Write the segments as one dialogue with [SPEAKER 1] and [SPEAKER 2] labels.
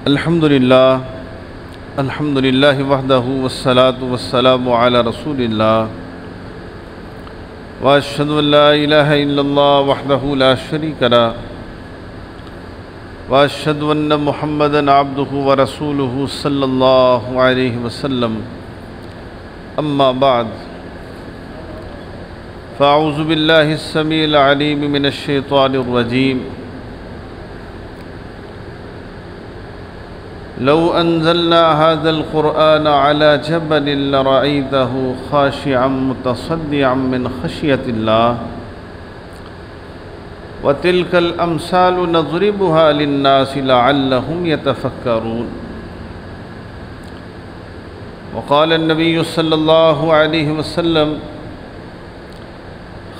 [SPEAKER 1] अल्हम्दुलिल्लाह वहदहु वस्सलातु वस्सलामु अला रसूलिल्लाह व अशहदु अल्ला इलाहा इल्लल्लाह वहदहु ला शरीका लह व अशहदु अन्न मुहम्मदन अब्दुहु व रसूलुहु सल्लल्लाहु अलैहि वसल्लम। अम्मा बाद फ़अऊज़ु बिल्लाहिस समीइल अलीम मिनश शैतानिर रजीम। लौ अंज़लना हाज़ल क़ुरआन अला जबलिन लरअयतहु ख़ाशिअम मुतसद्दिअम मिन ख़शियतिल्लाह व तिल्कल अमसालु नज़रिबुहा लिन्नासि लअल्लहुम यतफ़क्करून। व क़ाल अन्नबिय्यु सल्लल्लाहु अलैहि वसल्लम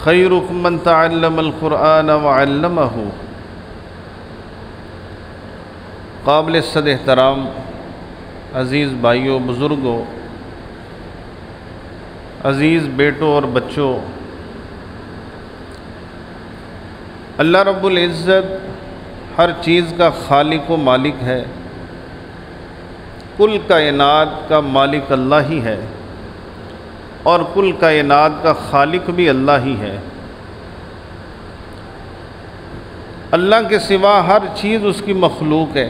[SPEAKER 1] ख़ैरुकुम मन तअल्लमल क़ुरआन व अल्लमहु। काबिल सद एहतराम अज़ीज़ भाइयों, बुज़ुर्गों, अज़ीज़ बेटों और बच्चों, अल्लाह रब्बुल इज़्ज़त हर चीज़ का खालिक व मालिक है। कुल कायनात का मालिक अल्लाह ही है और कुल कायनात का खालिक भी अल्लाह ही है। अल्लाह के सिवा हर चीज़ उसकी मखलूक है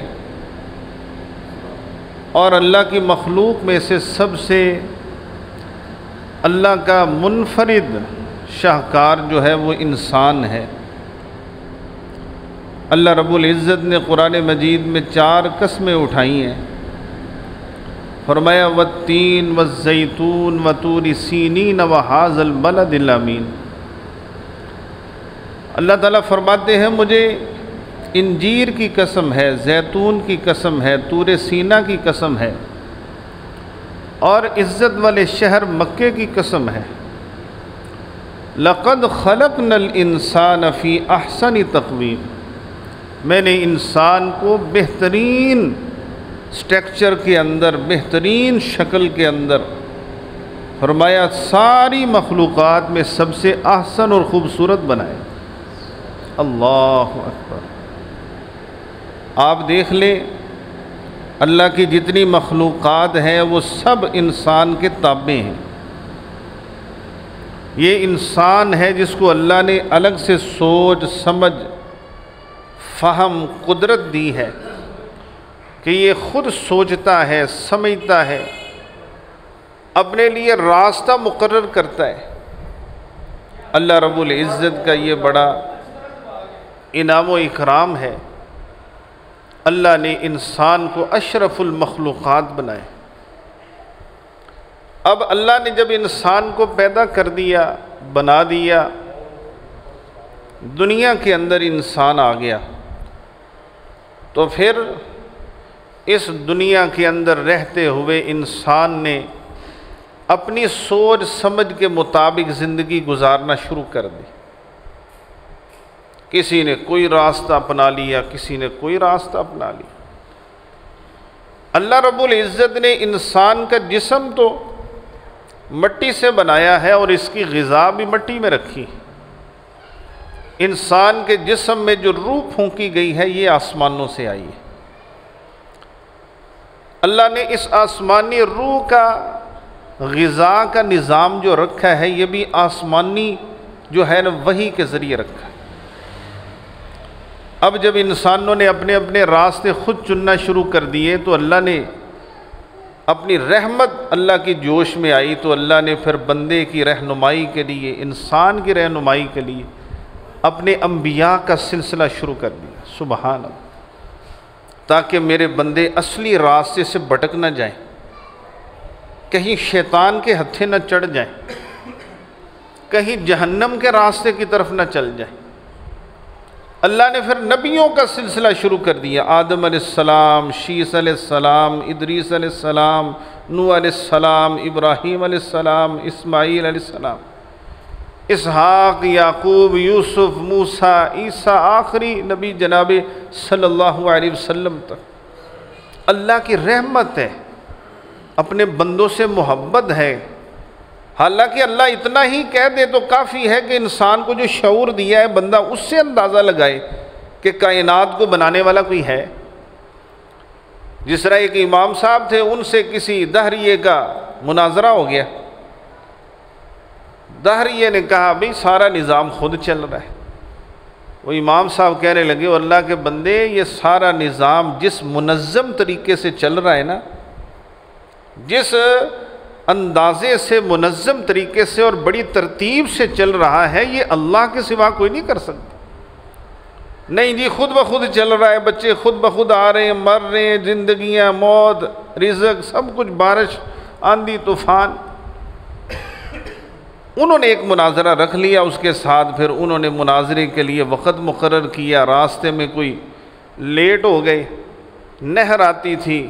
[SPEAKER 1] और अल्लाह की मखलूक में से सबसे अल्लाह का मुनफरिद शाहकार जो है वो इंसान है। अल्लाह रब्बुल इज़्ज़त ने कुरान मजीद में 4 कसमें उठाई हैं। फरमाया वत्तीन वज़्ज़ैतून वतूरि सीनीन व हाज़ल बलदिल अमीन। अल्लाह ताला फरमाते हैं मुझे इंजीर की कसम है, जैतून की कसम है, तूरे सीना की कसम है और इज़्ज़त वाले शहर मक्के की कसम है। लक़द ख़लक़नल इंसान फ़ी अहसनि तक़वीम। मैंने इंसान को बेहतरीन स्ट्रक्चर के अंदर, बेहतरीन शक्ल के अंदर, फरमाया सारी मखलूक़ात में सबसे अहसन और ख़ूबसूरत बनाए। अल्लाहु अकबर। आप देख लें, अल्लाह की जितनी मखलूक़ात हैं वो सब इंसान के ताबे हैं। ये इंसान है जिसको अल्लाह ने अलग से सोच समझ फ़हम कुदरत दी है कि ये ख़ुद सोचता है, समझता है, अपने लिए रास्ता मुकर्रर करता है। अल्लाह रब्बुल इज़्ज़त का ये बड़ा इनाम व इकराम है। अल्लाह ने इंसान को अशरफुल मखलूक़ात बनाए। अब अल्लाह ने जब इंसान को पैदा कर दिया, बना दिया, दुनिया के अंदर इंसान आ गया, तो फिर इस दुनिया के अंदर रहते हुए इंसान ने अपनी सोच समझ के मुताबिक ज़िंदगी गुजारना शुरू कर दी। किसी ने कोई रास्ता अपना लिया, किसी ने कोई रास्ता अपना लिया। अल्लाह रब्बुल इज़्ज़त ने इंसान का जिस्म तो मिट्टी से बनाया है और इसकी ग़िज़ा भी मिट्टी में रखी। इंसान के जिस्म में जो रूह फूंकी गई है ये आसमानों से आई है। अल्लाह ने इस आसमानी रूह का ग़िज़ा का निज़ाम जो रखा है ये भी आसमानी जो है ना वही के ज़रिए रखा है। अब जब इंसानों ने अपने अपने रास्ते ख़ुद चुनना शुरू कर दिए तो अल्लाह ने अपनी रहमत, अल्लाह की जोश में आई तो अल्लाह ने फिर बंदे की रहनुमाई के लिए, इंसान की रहनुमाई के लिए अपने अम्बिया का सिलसिला शुरू कर दिया। सुबहान अल्लाह। ताकि मेरे बंदे असली रास्ते से भटक न जाएं, कहीं शैतान के हत्थे न चढ़ जाएं, कहीं जहन्नम के रास्ते की तरफ न चल जाएं। अल्लाह ने फिर नबियों का सिलसिला शुरू कर दिया। आदम अलैहिस्सलाम, शीस अलैहिस्सलाम, इदरीस अलैहिस्सलाम, नूह अलैहिस्सलाम, इब्राहीम अलैहिस्सलाम, इस्माईल अलैहिस्सलाम, इसहाक़, याकूब, यूसुफ, मूसा, ईसा, आखिरी नबी जनाब सल्लल्लाहु अलैहि वसल्लम तक। अल्लाह की रहमत है, अपने बंदों से मोहब्बत है। हालांकि अल्लाह इतना ही कह दे तो काफ़ी है कि इंसान को जो शऊर दिया है बंदा उससे अंदाज़ा लगाए कि कायनात को बनाने वाला कोई है। जिस तरह एक इमाम साहब थे, उनसे किसी दहरिये का मुनाजरा हो गया। दहरिये ने कहा भाई सारा निज़ाम खुद चल रहा है। वो इमाम साहब कहने लगे अल्लाह के बंदे, ये सारा निज़ाम जिस मुनज़्ज़म तरीके से चल रहा है ना, जिस अंदाज़े से मुनज़्ज़म तरीके से और बड़ी तरतीब से चल रहा है, ये अल्लाह के सिवा कोई नहीं कर सकता। नहीं जी, खुद ब खुद चल रहा है, बच्चे खुद ब खुद आ रहे हैं, मर रहे हैं, ज़िंदगियाँ, मौत, रिज़्क़, सब कुछ, बारिश, आंधी, तूफ़ान। उन्होंने एक मुनाजरा रख लिया उसके साथ। फिर उन्होंने मुनाजरे के लिए वक़्त मुकर्रर किया। रास्ते में कोई लेट हो गए, नहर आती थी,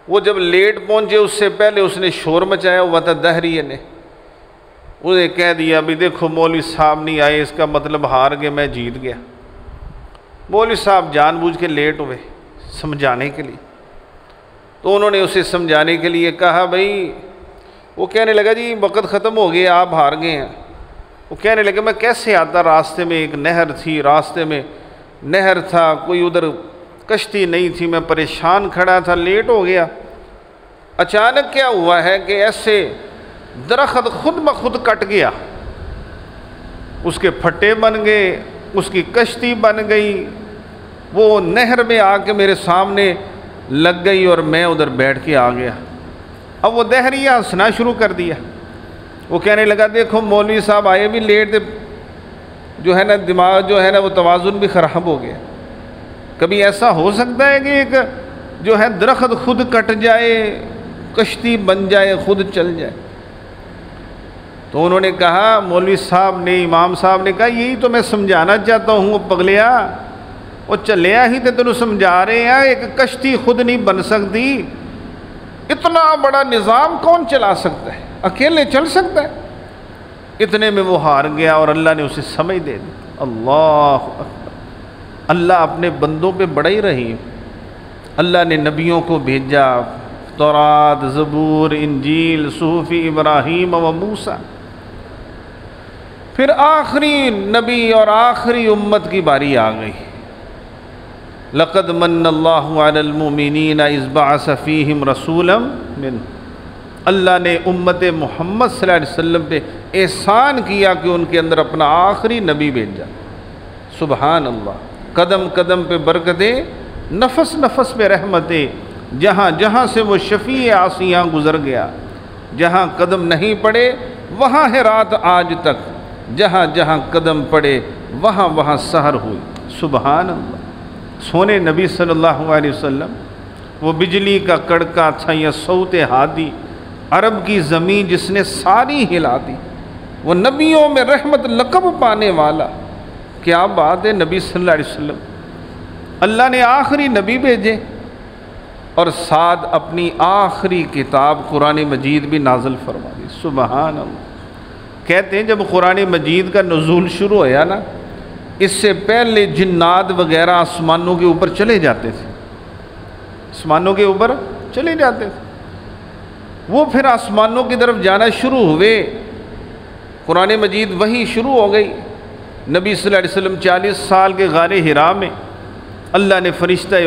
[SPEAKER 1] वो जब लेट पहुँचे उससे पहले उसने शोर मचाया हुआ था दहरिये ने। उन्हें कह दिया भी देखो मौलवी साहब नहीं आए, इसका मतलब हार गए, मैं जीत गया। मौलवी साहब जानबूझ के लेट हुए समझाने के लिए। तो उन्होंने उसे समझाने के लिए कहा भाई, वो कहने लगा जी वक़्त ख़त्म हो गया, आप हार गए हैं। वो कहने लगे मैं कैसे आता, रास्ते में एक नहर थी, रास्ते में नहर था, कोई उधर कश्ती नहीं थी, मैं परेशान खड़ा था, लेट हो गया। अचानक क्या हुआ है कि ऐसे दरख्त खुद ब खुद कट गया, उसके फट्टे बन गए, उसकी कश्ती बन गई, वो नहर में आके मेरे सामने लग गई और मैं उधर बैठ के आ गया। अब वो दहरिया हंसना शुरू कर दिया। वो कहने लगा देखो मौलवी साहब आए भी लेट थे, जो है ना दिमाग जो है ना वो तवाज़ुन भी ख़राब हो गया। कभी ऐसा हो सकता है कि एक जो है दरख्त खुद कट जाए, कश्ती बन जाए, खुद चल जाए। तो उन्होंने कहा, मौलवी साहब ने, इमाम साहब ने कहा यही तो मैं समझाना चाहता हूँ पगलिया, वो चलिया ही तो तेनों समझा रहे हैं, एक कश्ती खुद नहीं बन सकती, इतना बड़ा निज़ाम कौन चला सकता है, अकेले चल सकता है। इतने में वो हार गया और अल्लाह ने उसे समझ दे दी। अल्लाह अकबर। अल्लाह अपने बंदों पे बड़ा ही रहीम। अल्लाह ने नबियों को भेजा, तौरात, ज़बूर, इंजील, सूफ़ी इब्राहीम व मूसा। फिर आखिरी नबी और आखिरी उम्मत की बारी आ गई। लक़द मन्नल्लाहु अलल मुमिनीना इज़ बअस फ़ीहिम रसूलन मिन। अल्लाह ने उम्मत मोहम्मद सल्लल्लाहु अलैहि वसल्लम पे एहसान किया कि उनके अंदर अपना आखिरी नबी भेजा। सुबहान अल्लाह। कदम कदम पे बरकतें, नफस नफस पे रहमतें। जहाँ जहाँ से वो शफ़ी आसियाँ गुज़र गया, जहाँ कदम नहीं पड़े वहाँ है रात आज तक, जहाँ जहाँ कदम पड़े वहाँ वहाँ सहर हुई। सुबहान अल्लाह। सोने नबी सल्लल्लाहु अलैहि वसल्लम, वो बिजली का कड़का था या सौते हादी, अरब की ज़मीन जिसने सारी हिला दी, वो नबियों में रहमत लक़ब पाने वाला। क्या बात है, नबी सल्लल्लाहु अलैहि वसल्लम अल्लाह ने आखिरी नबी भेजे और साथ अपनी आखिरी किताब कुरान मजीद भी नाज़िल फरमा दी। सुबहान अल्लाह। कहते हैं जब कुरान मजीद का नुज़ूल शुरू होया ना, इससे पहले जिन्नात वगैरह आसमानों के ऊपर चले जाते थे, आसमानों के ऊपर चले जाते थे। वो फिर आसमानों की तरफ जाना शुरू हुए, कुरान मजीद वही शुरू हो गई। नबी सल्लल्लाहु अलैहि वसल्लम 40 साल के गारे हिरा में अल्लाह ने फरिश्ता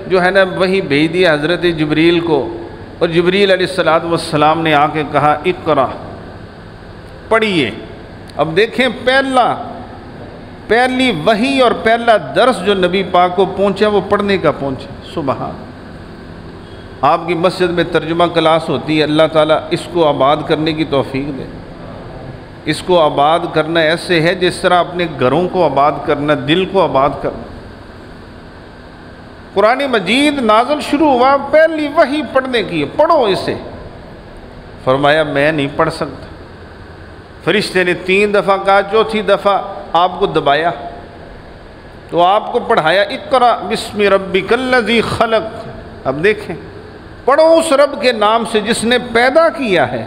[SPEAKER 1] जो है ना वही भेज दिया हज़रत जिब्रील को, और जिब्रील अलैहिस्सलातु वस्सलाम ने आके कहा इक़रा, पढ़िए। अब देखें पहली वही और पहला दर्स जो नबी पाक को पहुँचा वो पढ़ने का पहुँचा। सुबहान। आपकी मस्जिद में तर्जुमा क्लास होती है, अल्लाह ताला इसको आबाद करने की तौफीक दे। इसको आबाद करना ऐसे है जिस तरह अपने घरों को आबाद करना, दिल को आबाद करना। कुरान मजीद नाज़िल शुरू हुआ, पहली वही पढ़ने की, पढ़ो इसे। फरमाया मैं नहीं पढ़ सकता। फरिश्ते ने 3 दफ़ा कहा, चौथी दफ़ा आपको दबाया तो आपको पढ़ाया इक़रा बिस्मि रब्बिकल्लज़ी खलक़। अब देखें, पढ़ो उस रब के नाम से जिसने पैदा किया है।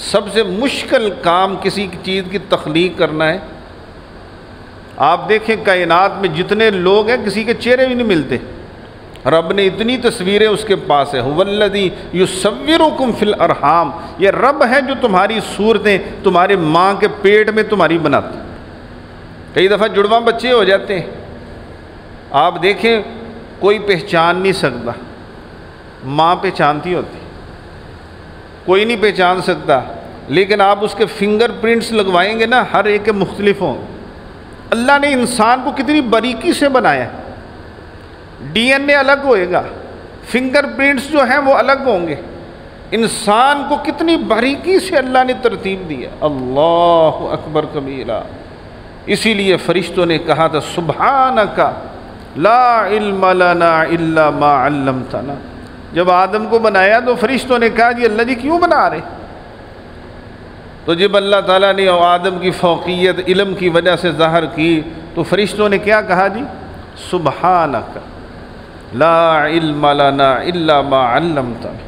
[SPEAKER 1] सबसे मुश्किल काम किसी चीज़ की तख्लीक करना है। आप देखें कायनात में जितने लोग हैं किसी के चेहरे भी नहीं मिलते, रब ने इतनी तस्वीरें उसके पास है। हुवल्लज़ी युसव्विरुकुम फिल अरहाम, ये रब है जो तुम्हारी सूरतें तुम्हारे माँ के पेट में तुम्हारी बनाता। कई दफ़ा जुड़वा बच्चे हो जाते हैं। आप देखें कोई पहचान नहीं सकता, माँ पहचानती होती, कोई नहीं पहचान सकता, लेकिन आप उसके फिंगरप्रिंट्स लगवाएंगे ना, हर एक के मुख्तलिफ होंगे। अल्लाह ने इंसान को कितनी बारीकी से बनाया, डीएनए अलग होएगा, फिंगरप्रिंट्स जो हैं वो अलग होंगे। इंसान को कितनी बारीकी से अल्लाह ने तरतीब दी है, अल्लाह अकबर कबीरा। इसीलिए फरिश्तों ने कहा था सुब्हानका ला इल्म लना इल्ला मा अल्लमतना। जब आदम को बनाया तो फरिश्तों ने कहा जी अल्लाह जी क्यों बना रहे? तो जब अल्लाह ताला ने आदम की फ़ौक़ियत इल्म की वजह से ज़ाहिर की तो फरिश्तों ने क्या कहा जी, सुब्हानका ला इल्म लना इल्ला मा अल्लमतना।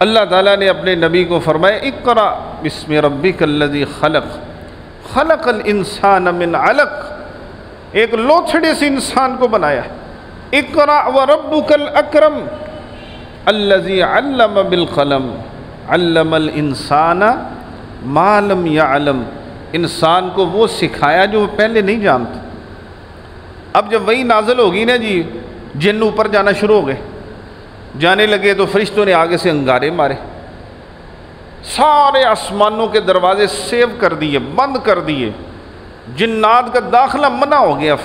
[SPEAKER 1] अल्लाह ताला ने अपने नबी को फरमाया इक़रा बिस्मि रब्बिकल्लज़ी खलक़ खलक़ल इंसान मिन अलक़। एक लोथड़े से इंसान को बनाया। इक़रा व रब्बुकल अकरम अल्लज़ी अल्लम बिल क़लम अल्लमल इंसाना मा लम यअलम। इंसान को वो सिखाया जो वो पहले नहीं जानता। अब जब वही नाज़िल होगी ना जी, जिन्न ऊपर जाना शुरू हो गए, जाने लगे तो फरिश्तों ने आगे से अंगारे मारे, सारे आसमानों के दरवाजे सेव कर दिए, बंद कर दिए, जिन्नात का दाखिला मना हो गया।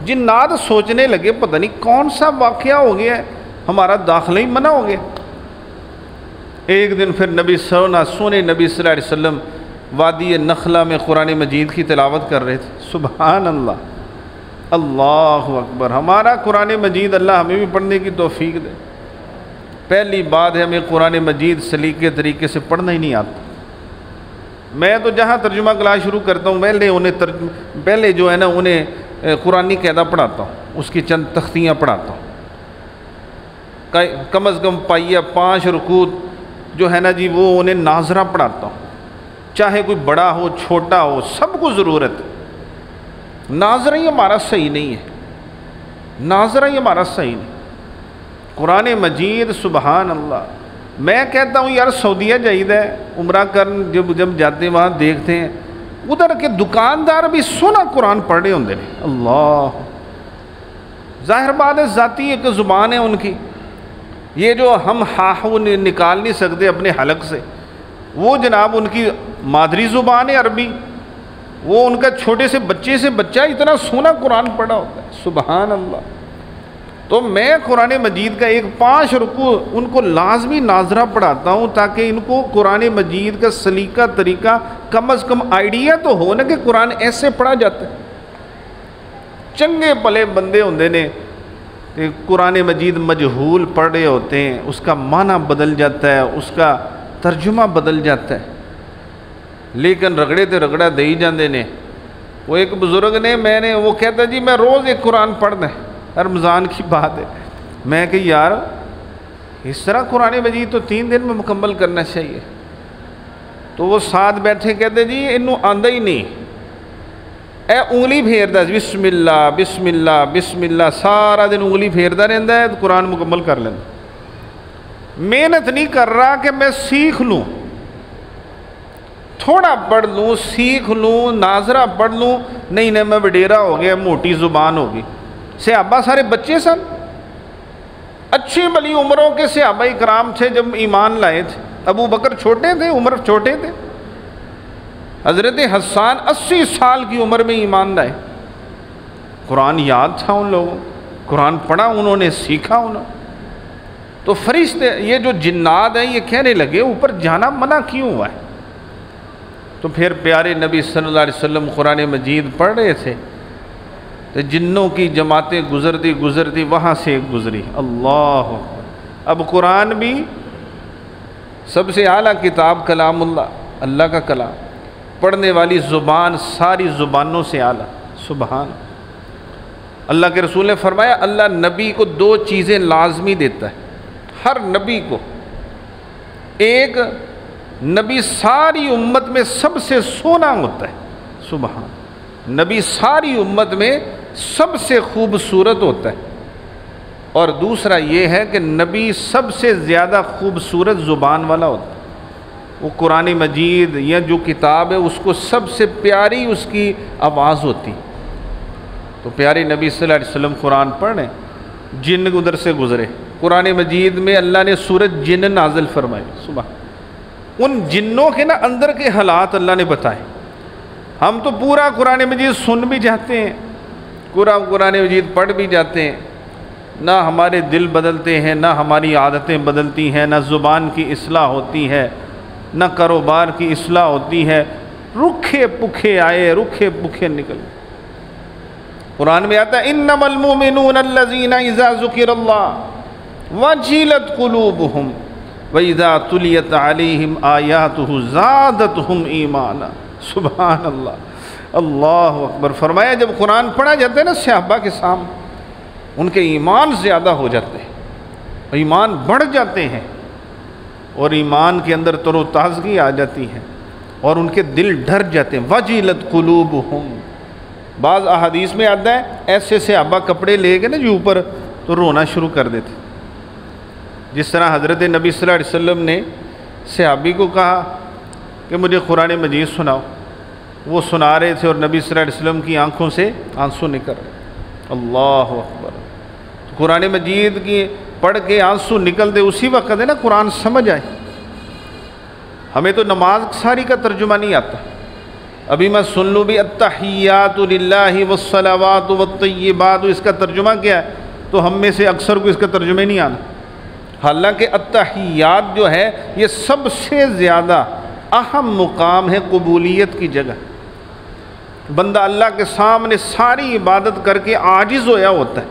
[SPEAKER 1] जिन्नात सोचने लगे पता नहीं कौन सा वाक़या हो गया है, हमारा दाखिला ही मना हो गया। एक दिन फिर नबी सोने नबी सल्लल्लाहु अलैहि वसल्लम वादी नखला में कुरान मजीद की तिलावत कर रहे थे। सुभान अल्लाह, अल्लाह अकबर। हमारा कुरान मजीद अल्लाह हमें भी पढ़ने की तौफीक दे। पहली बात है हमें कुरान मजीद सलीके तरीके से पढ़ना ही नहीं आता। मैं तो जहाँ तर्जुमा क्लास शुरू करता हूँ पहले जो है ना उन्हें कुरानी कायदा पढ़ाता हूँ, उसकी चंद तख्तियाँ पढ़ाता हूँ। कम अज़ कम पाइया 5 रुकूत जो है ना जी वो उन्हें नाजरा पढ़ाता हूँ। चाहे कोई बड़ा हो छोटा हो, सबको ज़रूरत है। नाजरा ही हमारा सही नहीं है, नाजरा ही हमारा सही नहीं। कुरान मजीद सुबहान अल्लाह। मैं कहता हूँ यार सऊदीया जाइदा है उम्रा करन, जब जाते वहाँ देखते हैं उधर के दुकानदार भी सोना कुरान पढ़ रहे होंगे। अल्लाह, जाहिर बात है ज़ाती एक ज़ुबान है उनकी, ये जो हम हाहू निकाल नहीं सकते अपने हलक से, वो जनाब उनकी मादरी ज़ुबान है अरबी। वो उनका छोटे से बच्चा इतना सोना कुरान पढ़ा होता है। सुबहान अल्लाह। तो मैं कुरान मजीद का एक 5 रुकू उनको लाजमी नाजरा पढ़ाता हूँ ताकि इनको कुरान मजीद का सलीका तरीका कम अज़ कम आइडिया तो हो ना कि कुरान ऐसे पढ़ा जाता है। चंगे भले बंदे होंदे ने कि कुरान मजीद मजहूल पढ़ रहे होते हैं, उसका माना बदल जाता है, उसका तर्जुमा बदल जाता है, लेकिन रगड़े तो रगड़ा दे ही जाते ने। वो एक बुज़ुर्ग ने वो कहता जी मैं रोज़ एक कुरान पढ़ना है, रमज़ान की बात है। मैं कि यार इस तरह कुरान मजीद तो 3 दिन में मुकम्मल करना चाहिए। तो वो साथ बैठे कहते जी इनू आंदा ही नहीं, ए उंगली फेरदा बिस्मिल्लाह बिस्मिल्लाह बिस्मिल्लाह, सारा दिन उंगली फेरदा रहता है तो कुरान मुकम्मल कर लेंदा। मेहनत नहीं कर रहा कि मैं सीख लूँ, थोड़ा पढ़ लूँ, सीख लूँ, नाजरा पढ़ लूँ। नहीं नहीं मैं वडेरा हो गया, मोटी ज़ुबान होगी। सहाबा सारे बच्चे सन, अच्छी भली उम्रों के सहाबा इकराम थे जब ईमान लाए थे। अबू बकर छोटे थे, उम्र छोटे थे। हज़रत हसन 80 साल की उम्र में ईमान लाए। कुरान याद था उन लोगों, कुरान पढ़ा उन्होंने, सीखा उन्होंने। तो फरिश्ते ये जो जिन्नात हैं ये कहने लगे ऊपर जाना मना क्यों हुआ है? तो फिर प्यारे नबी सल्लल्लाहु अलैहि वसल्लम कुरान मजीद पढ़ रहे थे तो जिन्नों की जमातें गुज़रती वहाँ से एक गुज़री। अल्लाह, अब कुरान भी सबसे आला किताब कलामुल्लाह, अल्लाह का कलाम, पढ़ने वाली ज़ुबान सारी ज़ुबानों से आला। सुभान। अल्लाह के रसूल ने फरमाया अल्लाह नबी को 2 चीज़ें लाजमी देता है, हर नबी को। एक, नबी सारी उम्मत में सबसे सोना होता है। सुभान। नबी सारी उम्मत में सबसे खूबसूरत होता है। और दूसरा ये है कि नबी सबसे ज़्यादा खूबसूरत ज़ुबान वाला होता है। वो कुरान मजीद या जो किताब है उसको सबसे प्यारी उसकी आवाज़ होती। तो प्यारे नबी सल्लल्लाहु अलैहि वसल्लम कुरान पढ़ें, जिन उधर से गुजरे। कुरान मजीद में अल्लाह ने सूरत जिन नाजिल फरमाई। सुबह उन जिन्नों के ना अंदर के हालात अल्लाह ने बताए। हम तो पूरा कुरान मजीद सुन भी जाते हैं, पूरा कुरान मजीद पढ़ भी जाते हैं, ना हमारे दिल बदलते हैं, ना हमारी आदतें बदलती हैं, ना ज़ुबान की इस्लाह होती है, ना कारोबार की इस्लाह होती है। रुखे पुखे आए, रुखे पुखे निकले। कुरान में आता है इन्नमल मुमिनून अल्लज़ीना इज़ा ज़ुकिरल्लाह वजिलत क़ुलूबुहुम व इज़ा तुलियत अलैहिम आयातुहु ज़ादतहुम ईमाना। सुभान अल्लाह, अल्लाहु अकबर। फरमाया जब कुरान पढ़ा जाता है ना सहाबा के सामने, उनके ईमान ज़्यादा हो जाते हैं, ईमान बढ़ जाते हैं और ईमान के अंदर तरोताज़गी आ जाती है और उनके दिल डर जाते हैं। वजिलत क़ुलूबुहुम, बाज़ अहादीस में आता है ऐसे सहाबा कपड़े ले गए ना जी ऊपर तो रोना शुरू कर देते। जिस तरह हज़रत नबी सल्लल्लाहु अलैहि वसल्लम ने सहाबी को कहा कि मुझे कुरान मजीद सुनाओ, वो सुना रहे थे और नबी सल्लल्लाहु अलैहि वसल्लम की आंखों से आंसू निकल रहे। अल्लाह अकबर। तो कुरान मजीद की पढ़ के आंसू निकलते उसी वक्त है ना कुरान समझ आए। हमें तो नमाज सारी का तर्जुमा नहीं आता। अभी मैं सुन लूँ भी अत्तहियातु लिल्लाहि वस्सलावातु वत्तय्यिबातु, इसका तर्जुमा क्या है, तो हम में से अक्सर को इसका तर्जुमा नहीं आना। हालांकि अत्तहियात जो है ये सबसे ज़्यादा अहम मुकाम है कबूलियत की जगह। बंदा अल्लाह के सामने सारी इबादत करके आजिज़ होया होता है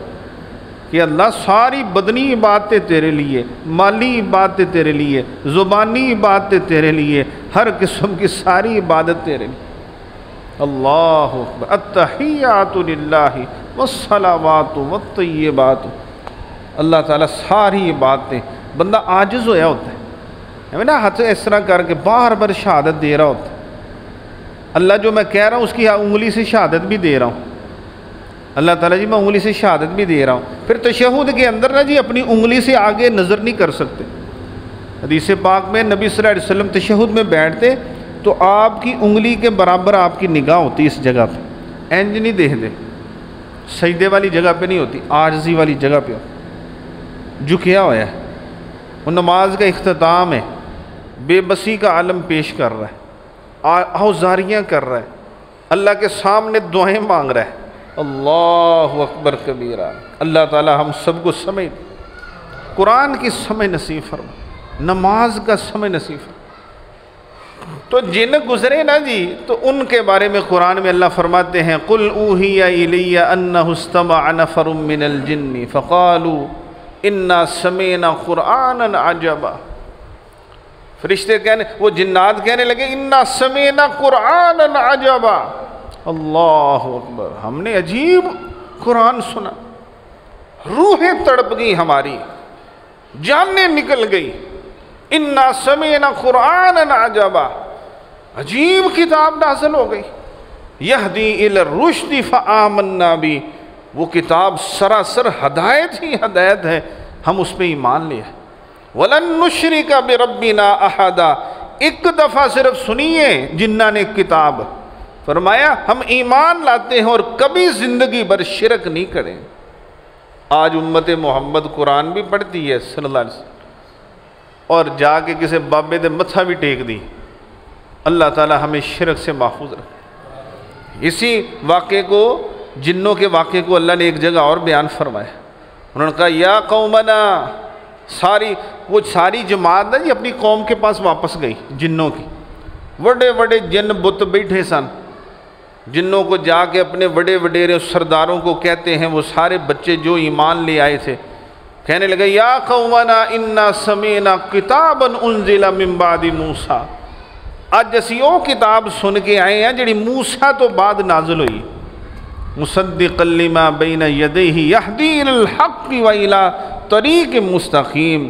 [SPEAKER 1] कि अल्लाह सारी बदनी इबादतें तेरे लिए, माली इबादतें तेरे लिए, ज़ुबानी इबादतें तेरे लिए, हर किस्म की सारी इबादत तेरे लिए। अल्लाहु अकबर। अत्तहियातु लिल्लाहि वस्सलावातु वत्तय्यिबातु, अल्लाह ताला सारी इबादतें, बंदा आजिज़ होया होता है ना, हाथ इस तरह करके बार बार शहादत दे रहा होता है। अल्लाह जो मैं कह रहा हूँ उसकी उंगली से शहादत भी दे रहा हूँ। अल्लाह ताला जी मैं उंगली से शहादत भी दे रहा हूँ। फिर तशहुद के अंदर ना जी अपनी उंगली से आगे नज़र नहीं कर सकते। हदीस पाक में नबी सल्लल्लाहु अलैहि वसल्लम तशहुद में बैठते तो आपकी उंगली के बराबर आपकी निगाह होती इस जगह पे, इंज नहीं देखते, सजदे वाली जगह पे नहीं होती, आजिज़ी वाली जगह पे हो। झुकिया हुआ है वो, नमाज का इख्तिताम है, बेबसी का आलम पेश कर रहा है, औजारियाँ कर रहा है, अल्लाह के सामने दुआएं मांग रहा है। अल्लाहु अकबर कबीरा। अल्लाह ताला हम सबको समझ, कुरान की समझ नसीब फरमा, नमाज का समझ नसीब फरमा। तो जिन गुजरे ना जी तो उनके बारे में कुरान में अल्लाह फरमाते हैं कुल ऊहिया इलैया अन्नहु इस्तमअ नफरुम मिनल जिन्नि फ़क़ालू इन्ना समीना कुरानन अजबा। फरिश्ते कहने, वो जिन्नात कहने लगे इन्ना समीना कुरानन अजबा। अल्लाह अकबर, हमने अजीब कुरान सुना, रूहें तड़प गई हमारी, जानें निकल गई। इन्ना समीना कुरानन अजबा, अजीब किताब नाज़िल हो गई। यहदी इला रुश्दी फ़आमन्ना बी, वो किताब सरासर हदायत ही हदायत है, हम उस पर ईमान ले। वलन नुश्रिका बिरब्बिना अहदा, एक दफ़ा सिर्फ सुनिए जिन्ना ने किताब, फरमाया हम ईमान लाते हैं और कभी ज़िंदगी भर शिरक नहीं करें। आज उम्मत मोहम्मद कुरान भी पढ़ती है सल्लल्लाहु अलैहि वसल्लम और जाके किसी बाबे दे मत्था भी टेक दी। अल्लाह ताला हमें शिरक से महफूज रखे। इसी वाक़े को, जिन्नों के वाक़े को अल्लाह ने एक जगह और बयान फरमाया। उन्होंने कहा या कौमना, वो सारी जमात ना जी अपनी कौम के पास वापस गई। जिन्नों की बड़े बड़े जिन बुत बैठे सन, जिन्नों को जाके अपने बड़े वडेरे सरदारों को कहते हैं, वो सारे बच्चे जो ईमान ले आए थे, कहने लगे या कौमना इन्ना समीना किताबन उन्जिला मिन बादी मूसा, अज असी वो किताब सुन के आए हैं जिहड़ी मूसा तो बाद नाज़िल हुई। मुसद्दिक़न लिमा बैना यदैहि यहदी इलल हक़्क़ि व इला तरीक़ मुस्तक़ीम,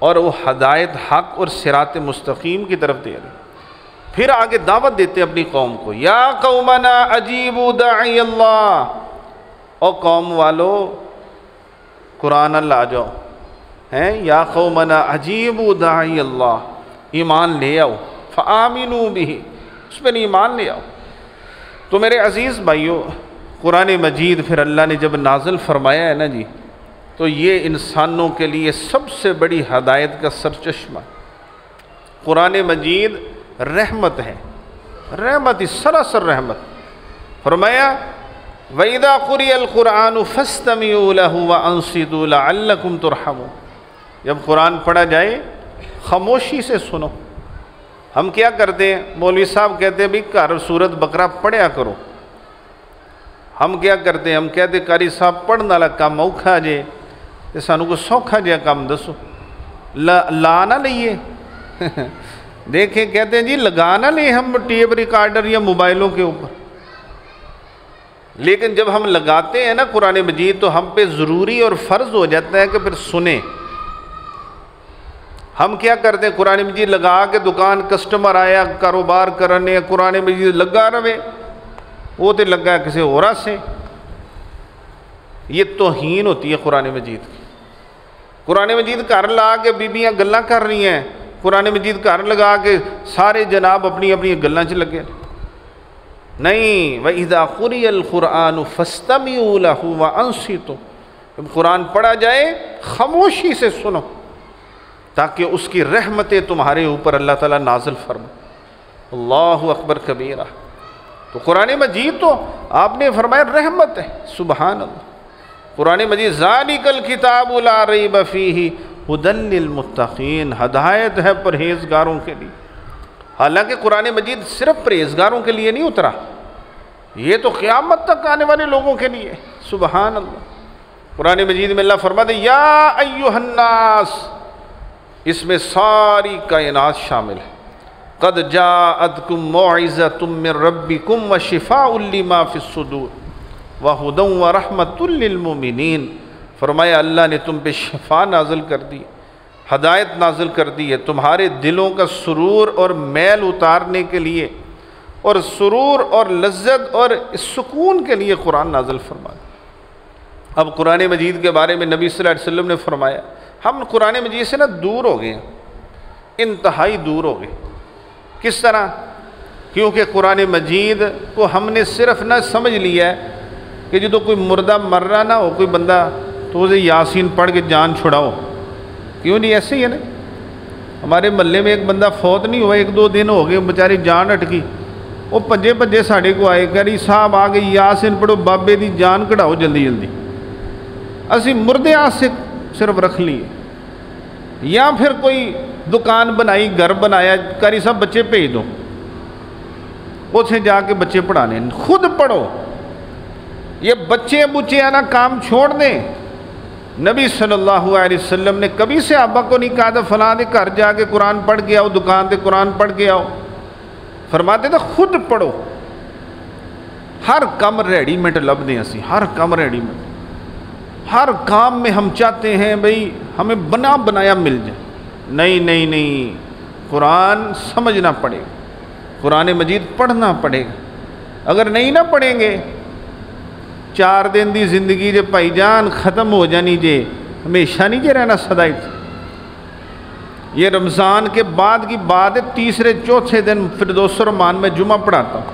[SPEAKER 1] और वो हदायत हक़ और सिरात मुस्तक़ीम की तरफ दे रही। फिर आगे दावत देते अपनी कौम को, या कौमना अजीबू दाई अल्लाह, और कौम वालो कुरान ला जाओ हैं, या कौमना अजीबू दाई अल्लाह, ईमान ले आओ, फ़आमिनू बिही, उस पर ईमान ले आओ। तो मेरे अज़ीज़ भाइयों, कुरान मजीद फिर अल्लाह ने जब नाज़िल फरमाया है ना जी, तो ये इंसानों के लिए सबसे बड़ी हदायत का सरचश्मा। कुरान मजीद रहमत है, रहमत ही सरासर रहमत। फरमाया वइदा कुरियल कुरान फस्तमिऊ लहु व अंसितू लअल्लकुम तुरहमून। जब कुरान पढ़ा जाए खामोशी से सुनो। हम क्या करते हैं, मौलवी साहब कहते हैं भाई घर सूरत बकरा पढ़या करो। हम क्या करते हैं, हम कहते कारी साहब पढ़ने वाला काम औखा जे, तो सानू को सौखा जहा काम दसो, ला ना लीए देखें कहते हैं जी लगा ना ले हम टेप रिकॉर्डर या मोबाइलों के ऊपर। लेकिन जब हम लगाते हैं ना कुरान मजीद तो हम पे ज़रूरी और फ़र्ज़ हो जाता है कि फिर सुने। हम क्या करते हैं, कुरान मजीद लगा के दुकान कस्टमर आया कारोबार करने, कुरान मजीद लगा रहे, वो तो लगा किसी और से। ये तौहीन होती है कुरान मजीद की। कुरान मजीद घर ला के बीबियाँ गल्लां कर रही हैं, कुरान मजीद घर लगा के सारे जनाब अपनी अपनी गल्लां च लगे। नहीं, व इज़ा कुरियल कुरान फस्तमिऊ लहु व अंसितू। जब कुरान पढ़ा जाए खामोशी से सुनो, ताकि उसकी रहमतें तुम्हारे ऊपर अल्लाह ताला नाज़िल फरमा। अल्लाहु अकबर कबीरा। तो कुरान मजीद तो आपने फरमाया रहमत है। सुबहान अल्लाह। कुरान मजीद ज़ालिकल किताबु ला रैब फ़ीही हुदल लिल मुत्तक़ीन, हदायत है परहेज़गारों के लिए। हालांकि कुरान मजीद सिर्फ परहेज़गारों के लिए नहीं उतरा, ये तो क़यामत तक आने वाले लोगों के लिए। सुबहान अल्लाह। कुरान मजीद में अल्लाह फरमाते या अय्युहन्नास, इसमें सारी कायनात शामिल है। क़द जाअतकुम मौइज़तुम मिन रब्बिकुम व शिफ़ाउल लिमा फ़िस्सुदूर व हुदन व रहमतुल लिल मुमिनीन। फरमाया अल्लाह ने तुम पे शिफा नाज़िल कर दी, हदायत नाज़िल कर दी है तुम्हारे दिलों का सुरूर और मैल उतारने के लिए, और सुरूर और लज्जत और सुकून के लिए कुरान नाज़िल फरमाया। अब कुरान मजीद के बारे में नबी सल्लल्लाहु अलैहि वसल्लम ने फरमाया हम कुरान मजीद से ना दूर हो गए, इंतहाई दूर हो गए। किस तरह? क्योंकि कुरान मजीद को हमने सिर्फ ना समझ लिया है कि जो कोई मुर्दा मर रहा ना हो कोई बंदा तो उसे यासीन पढ़ के जान छुड़ाओ। क्यों नहीं, ऐसे ही है ना। हमारे महल्ले में एक बंदा फौत नहीं हुआ, 1-2 दिन हो गए, बेचारी जान अटकी, वो भज्जे भज्जे साढ़े को आए, कह रही साहब आ गई यासीन पढ़ो, बाबे की जान कढ़ाओ जल्दी जल्दी। असी मुर्दे हाथ से सिर्फ रख लिए। या फिर कोई दुकान बनाई, घर बनाया, कारी साहब बच्चे भेज दो, उसे जाके बच्चे पढ़ाने, खुद पढ़ो। ये बच्चे बुच्चे आना काम छोड़ दें। नबी सल्लल्लाहु अलैहि वसल्लम ने कभी सहाबा को नहीं कहा था फलां दे घर जाके कुरान पढ़ के आओ, दुकान से कुरान पढ़ के आओ। फरमाते थे खुद पढ़ो। हर काम रेडीमेड लभदे असी, हर काम रेडीमेड। हर काम में हम चाहते हैं भाई हमें बना बनाया मिल जाए। नहीं नहीं नहीं, कुरान समझना पड़ेगा, कुरान मजीद पढ़ना पड़ेगा। अगर नहीं ना पढ़ेंगे 4 दिन की जिंदगी जे भाईजान ख़त्म हो जानी जे, हमेशा नहीं जे रहना सदाई। ये रमज़ान के बाद की बात है, तीसरे चौथे दिन फिरदौस रहमान में जुमा पढ़ाता हूँ।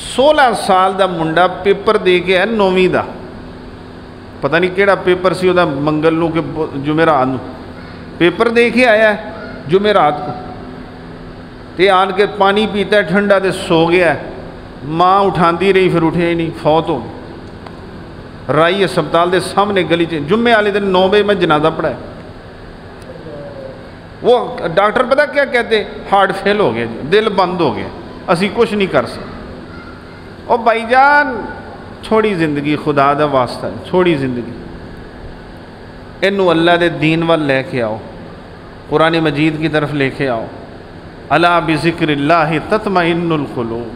[SPEAKER 1] 16 साल का मुंडा पेपर दे के है 9वीं का, पता नहीं केड़ा पेपर सी उदा, मंगल नूं के जुमेरात नूं पेपर दे के आया है जुमेरात को, ते आन के पानी पीता है ठंडा तो सो गया। माँ उठाती रही, फिर उठे ही नहीं, फौत हो गई। राई अस्पताल के सामने गली च जुम्मे वाले दिन 9 बजे मैं जनाजा पढ़ाया। वो डॉक्टर पता क्या कहते, हार्ट फेल हो गया जी, दिल बंद हो गया, असी कुछ नहीं कर सकते। और भाईजान छोड़ी जिंदगी, खुदा दा वास्ता छोड़ी जिंदगी, इनू अल्लाह दे दीन वाल लेके आओ, कुरान मजीद की तरफ लेके आओ। अला बिज़िक्रिल्लाहि तत्मइन्नुल क़ुलूब,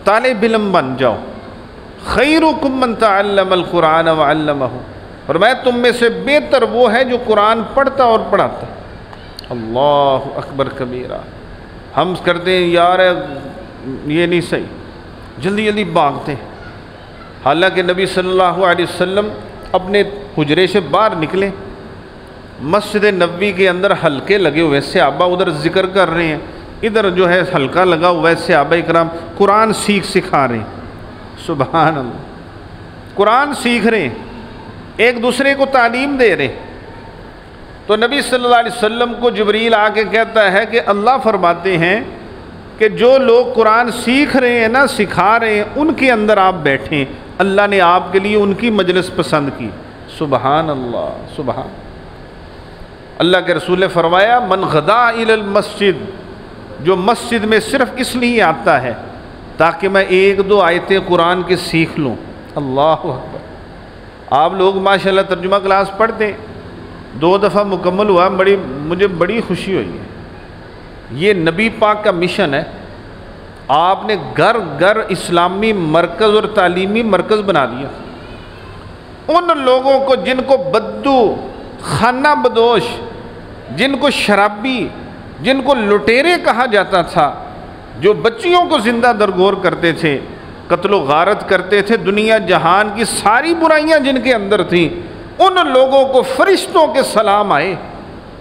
[SPEAKER 1] तालिब इल्म बन जाओ। खैरुकुम मन तअल्लमल कुरान व अल्लमहु, और मैं तुम में से बेहतर वो है जो कुरान पढ़ता और पढ़ाता। अल्लाह अकबर कबीरा। हम करते हैं यार ये नहीं सही, जल्दी जल्दी भागते। हालांकि नबी सल्लल्लाहु अलैहि वसल्लम अपने हुजरे से बाहर निकले, मस्जिद नबवी के अंदर हल्के लगे हुए, सहाबा उधर जिक्र कर रहे हैं, इधर जो है हल्का लगा हुआ है, सहाबा इकराम कुरान सिखा रहे हैं। सुभान अल्लाह, कुरान सीख रहे हैं। एक दूसरे को तालीम दे रहे। तो नबी सल्लल्लाहु अलैहि वसल्लम को जिब्रील आके कहता है कि अल्लाह फरमाते हैं कि जो लोग कुरान सीख रहे हैं ना, सिखा रहे हैं, उनके अंदर आप बैठें। अल्लाह ने आपके लिए उनकी मजलिस पसंद की। सुबहान अल्लाह, सुबहान। अल्लाह के रसूल ने फरमाया मन गदा इलल मस्जिद, जो मस्जिद में सिर्फ इसलिए आता है ताकि मैं एक दो आयतें कुरान की सीख लूँ। अल्लाह अकबर। आप लोग माशाल्लाह तर्जुमा क्लास पढ़ते, 2 दफ़ा मुकम्मल हुआ, मुझे बड़ी खुशी हुई है। ये नबी पाक का मिशन है। आपने घर घर इस्लामी मरकज़ और तालीमी मरकज़ बना दिया। उन लोगों को जिनको बद्दू, खाना बदोश, जिनको शराबी, जिनको लुटेरे कहा जाता था, जो बच्चियों को ज़िंदा दरगोर करते थे, कत्लो गारत करते थे, दुनिया जहान की सारी बुराइयां जिनके अंदर थीं, उन लोगों को फरिश्तों के सलाम आए,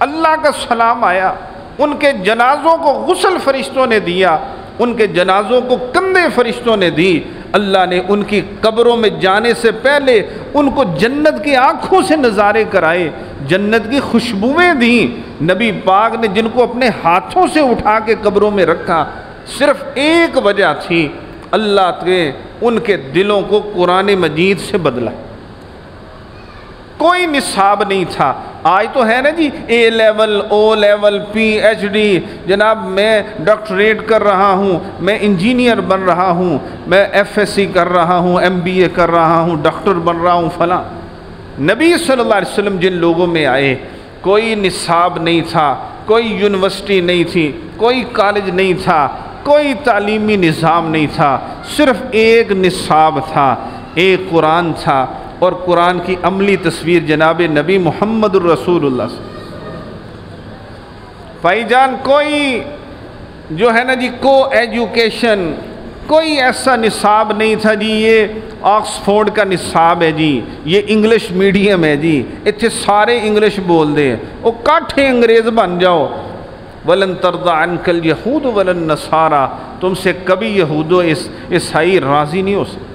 [SPEAKER 1] अल्लाह का सलाम आया। उनके जनाज़ों को गुस्ल फरिश्तों ने दिया, उनके जनाज़ों को कंधे फरिश्तों ने दी। अल्लाह ने उनकी कब्रों में जाने से पहले उनको जन्नत की आँखों से नज़ारे कराए, जन्नत की खुशबुएँ दी। नबी पाक ने जिनको अपने हाथों से उठा के कब्रों में रखा, सिर्फ एक वजह थी, अल्लाह के उनके दिलों को कुरान मजीद से बदला। कोई निसाब नहीं था। आज तो है ना जी, ए लेवल, ओ लेवल, PhD, जनाब मैं डॉक्टरेट कर रहा हूँ, मैं इंजीनियर बन रहा हूँ, मैं FSC कर रहा हूँ, MBA कर रहा हूँ, डॉक्टर बन रहा हूँ, फला। नबी सल्लल्लाहु अलैहि वसल्लम जिन लोगों में आए, कोई निसाब नहीं था, कोई यूनिवर्सिटी नहीं थी, कोई कॉलेज नहीं था, कोई तालीमी निज़ाम नहीं था, सिर्फ एक निसाब था, एक कुरान था। और कुरान की अमली तस्वीर जनाब नबी मुहम्मदुर रसूलुल्लाह। भाईजान कोई जो है ना जी को एजुकेशन, कोई ऐसा निसाब नहीं था जी, ये ऑक्सफोर्ड का निसाब है जी, ये इंग्लिश मीडियम है जी, इतने सारे इंग्लिश बोल दे, वो काठे अंग्रेज़ बन जाओ। वलन तरदा अनकल यहूद वलन नसारा, तुमसे कभी यहूदो ईसाई राज़ी नहीं हो सकते।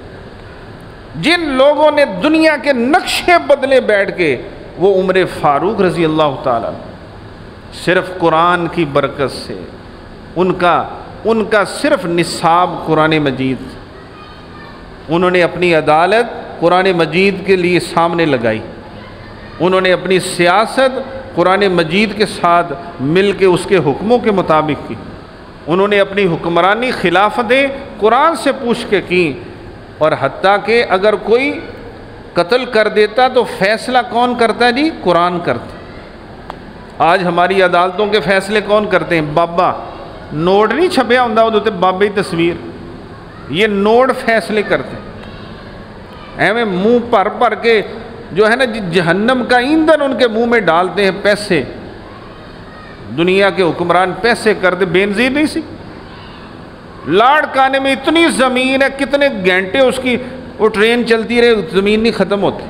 [SPEAKER 1] जिन लोगों ने दुनिया के नक्शे बदले बैठ के, वो उमर फ़ारूक रज़ी अल्लाह ताला, सिर्फ कुरान की बरकत से उनका सिर्फ निसाब कुरान मजीद, उन्होंने अपनी अदालत कुरान मजीद के लिए सामने लगाई, उन्होंने अपनी सियासत कुरान मजीद के साथ मिल के उसके हुक्मों के मुताबिक की, उन्होंने अपनी हुक्मरानी खिलाफतें कुरान से पूछ के की। और हत्ता के अगर कोई कत्ल कर देता तो फैसला कौन करता है जी? कुरान करता। आज हमारी अदालतों के फैसले कौन करते हैं? बाबा, नोट नहीं छपया होंदा उहदे उत्ते बाबे की तस्वीर, ये नोट फैसले करते हैं। एवं मुँह भर भर के जो है ना जहन्नम का ईंधन उनके मुंह में डालते हैं पैसे। दुनिया के हुक्मरान पैसे करते, बेनज़ीर नहीं सी, लाड़काने में इतनी ज़मीन है, कितने घंटे उसकी वो ट्रेन चलती रहे, ज़मीन नहीं ख़त्म होती।